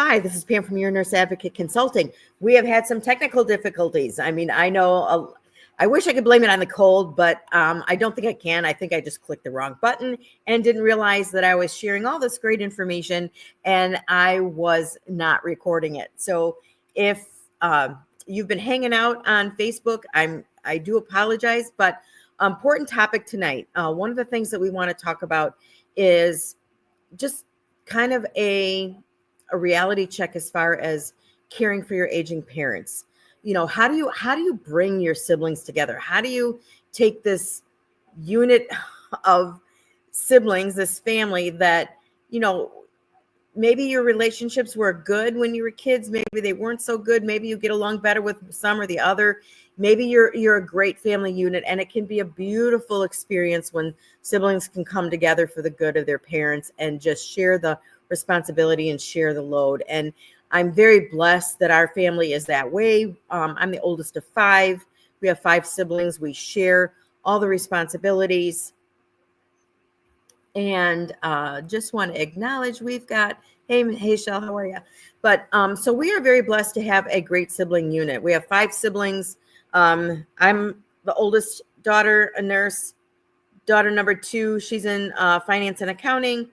Hi, this is Pam from Your Nurse Advocate Consulting. We have had some technical difficulties. I mean, I know, I wish I could blame it on the cold, but I don't think I can. I think I just clicked the wrong button and didn't realize that I was sharing all this great information and I was not recording it. So if you've been hanging out on Facebook, I do apologize, but important topic tonight. One of the things that we want to talk about is just kind of a reality check as far as caring for your aging parents. You know, how do you bring your siblings together? How do you take this unit of siblings, this family that, you know, maybe your relationships were good when you were kids, maybe they weren't so good, maybe you get along better with some or the other. Maybe you're a great family unit, and it can be a beautiful experience when siblings can come together for the good of their parents and just share the responsibility and share the load. And I'm very blessed that our family is that way. I'm the oldest of 5. We have 5 siblings. We share all the responsibilities. And just want to acknowledge we've got, hey, Shell, how are you? But so we are very blessed to have a great sibling unit. We have 5 siblings. I'm the oldest daughter, a nurse. Daughter number 2, she's in finance and accounting.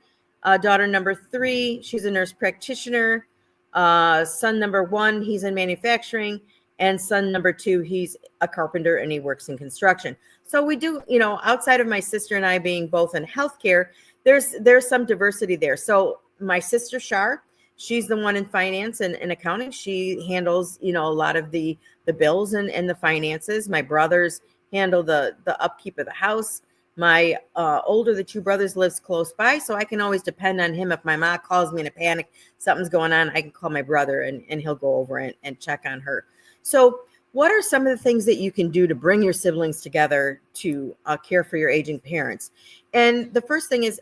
Daughter number 3, she's a nurse practitioner. Son number 1, he's in manufacturing. And son number 2, he's a carpenter and he works in construction. So we do, you know, outside of my sister and I being both in healthcare, there's some diversity there. So my sister Shar, she's the one in finance and accounting. She handles, you know, a lot of the bills and the finances. My brothers handle the upkeep of the house. My older, the 2 brothers, lives close by, so I can always depend on him. If my mom calls me in a panic, something's going on, I can call my brother and he'll go over and check on her. So what are some of the things that you can do to bring your siblings together to care for your aging parents? And the first thing is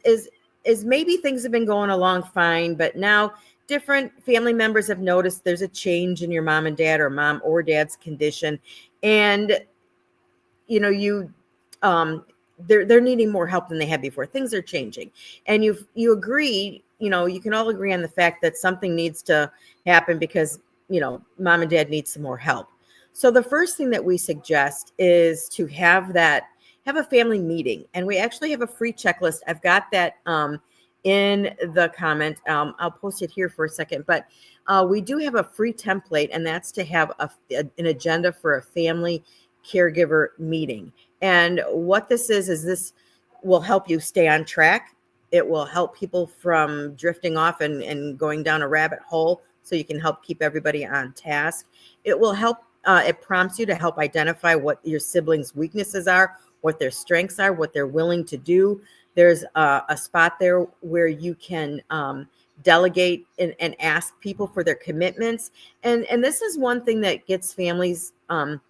maybe things have been going along fine, but now different family members have noticed there's a change in your mom and dad or mom or dad's condition. And, you know, they're needing more help than they had before. Things are changing. And you agree, you know, you can all agree on the fact that something needs to happen because, you know, mom and dad need some more help. So the first thing that we suggest is to have a family meeting. And we actually have a free checklist. I've got that in the comment. I'll post it here for a second, but we do have a free template, and that's to have an agenda for a family caregiver meeting. And what this is this will help you stay on track. It will help people from drifting off and going down a rabbit hole, so you can help keep everybody on task. It will help, it prompts you to help identify what your siblings' weaknesses are, what their strengths are, what they're willing to do. There's a spot there where you can delegate and ask people for their commitments. And this is one thing that gets families kind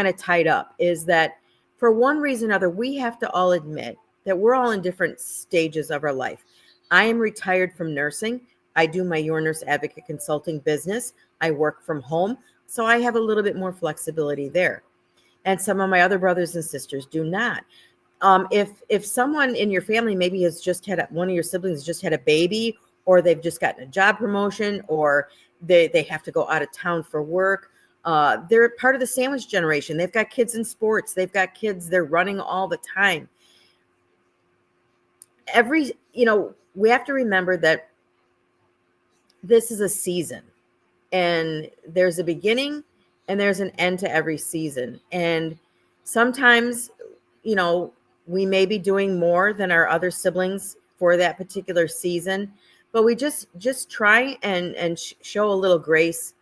of tied up, is that for one reason or another, we have to all admit that we're all in different stages of our life. I am retired from nursing. I do my Your Nurse Advocate Consulting business. I work from home, so I have a little bit more flexibility there. And some of my other brothers and sisters do not. If someone in your family maybe has just had one of your siblings just had a baby, or they've just gotten a job promotion, or they have to go out of town for work, they're part of the sandwich generation. They've got kids in sports. They've got kids. They're running all the time. We have to remember that this is a season, and there's a beginning and there's an end to every season. And sometimes, you know, we may be doing more than our other siblings for that particular season, but we just try and show a little grace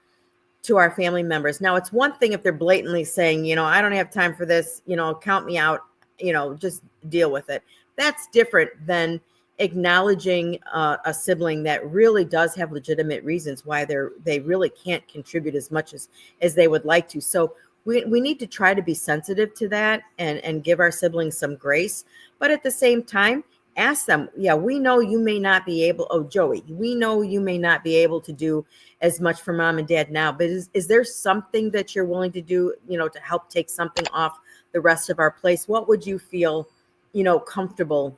to our family members. Now, it's one thing if they're blatantly saying, you know, I don't have time for this, you know, count me out, you know, just deal with it. That's different than acknowledging a sibling that really does have legitimate reasons why they really can't contribute as much as they would like to. So we need to try to be sensitive to that and give our siblings some grace. But at the same time, ask them, yeah, we know you may not be able, Joey, we know you may not be able to do as much for mom and dad now, but is there something that you're willing to do, you know, to help take something off the rest of our place? What would you feel, you know, comfortable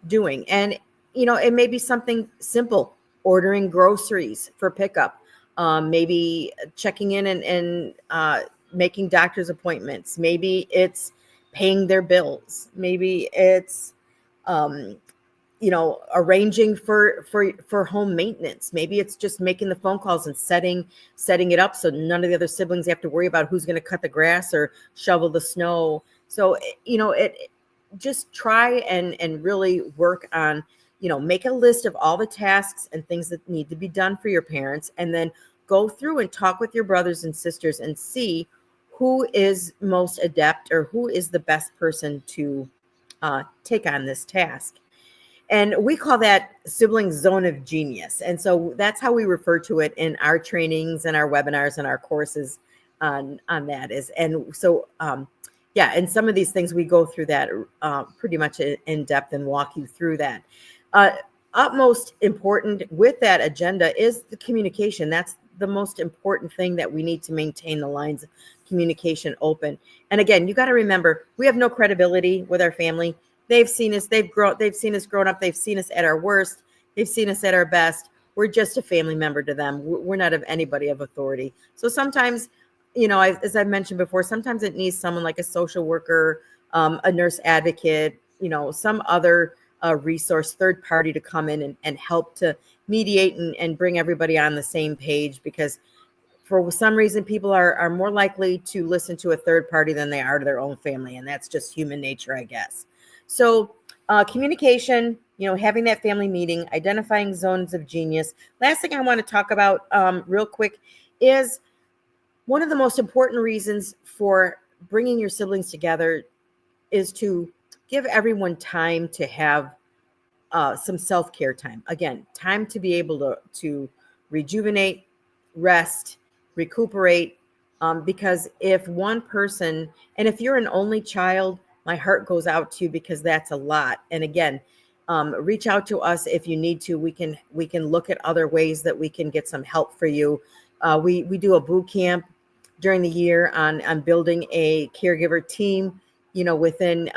doing? And, you know, it may be something simple. ordering groceries for pickup, maybe checking in and making doctor's appointments. Maybe it's paying their bills. Maybe it's arranging for home maintenance. Maybe it's just making the phone calls and setting it up so none of the other siblings have to worry about who's going to cut the grass or shovel the snow. So it just try and really work on, make a list of all the tasks and things that need to be done for your parents, and then go through and talk with your brothers and sisters and see who is most adept or who is the best person to take on this task. And we call that sibling zone of genius. And so that's how we refer to it in our trainings and our webinars and our courses on that is. And so, and some of these things we go through that pretty much in depth and walk you through that. Utmost important with that agenda is the communication. That's the most important thing, that we need to maintain the lines of communication open. And again, you got to remember, we have no credibility with our family. They've seen us, they've seen us growing up. They've seen us at our worst. They've seen us at our best. We're just a family member to them. We're not of anybody of authority. So sometimes, as I mentioned before, sometimes it needs someone like a social worker, a nurse advocate, some other resource, third party to come in and help to mediate and bring everybody on the same page, because for some reason, people are more likely to listen to a third party than they are to their own family. And that's just human nature, I guess. So communication, having that family meeting, identifying zones of genius. Last thing I want to talk about real quick is one of the most important reasons for bringing your siblings together is to give everyone time to have some self-care time. Again, time to be able to rejuvenate, rest, recuperate, because if one person, and if you're an only child, my heart goes out to you, because that's a lot. And again, reach out to us if you need to. We can look at other ways that we can get some help for you. We do a boot camp during the year on building a caregiver team, within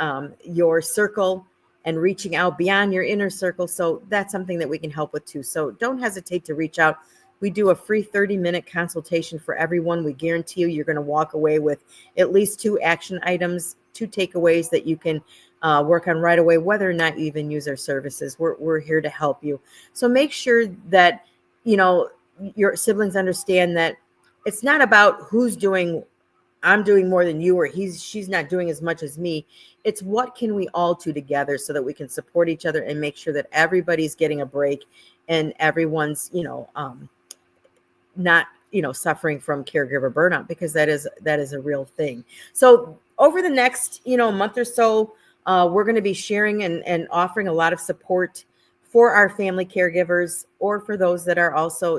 your circle, and reaching out beyond your inner circle. So that's something that we can help with too. So don't hesitate to reach out. We do a free 30-minute consultation for everyone. We guarantee you're going to walk away with at least 2 action items, 2 takeaways that you can work on right away, whether or not you even use our services. We're here to help you. So make sure that, your siblings understand that it's not about who's doing, I'm doing more than you, or she's not doing as much as me. It's what can we all do together so that we can support each other and make sure that everybody's getting a break and everyone's, not, suffering from caregiver burnout, because that is a real thing. So over the next, month or so, we're going to be sharing and offering a lot of support for our family caregivers, or for those that are also,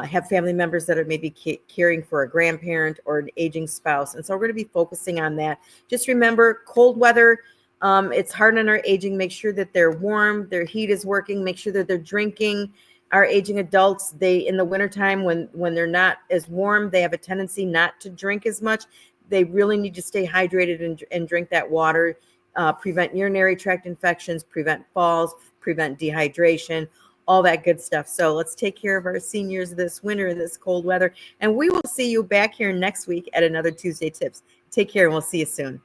have family members that are maybe caring for a grandparent or an aging spouse. And so we're going to be focusing on that. Just remember, cold weather, it's hard on our aging. Make sure that they're warm, their heat is working, make sure that they're drinking. Our aging adults, in the wintertime, when they're not as warm, they have a tendency not to drink as much. They really need to stay hydrated and drink that water, prevent urinary tract infections, prevent falls, prevent dehydration, all that good stuff. So let's take care of our seniors this winter, this cold weather. And we will see you back here next week at another Tuesday Tips. Take care, and we'll see you soon.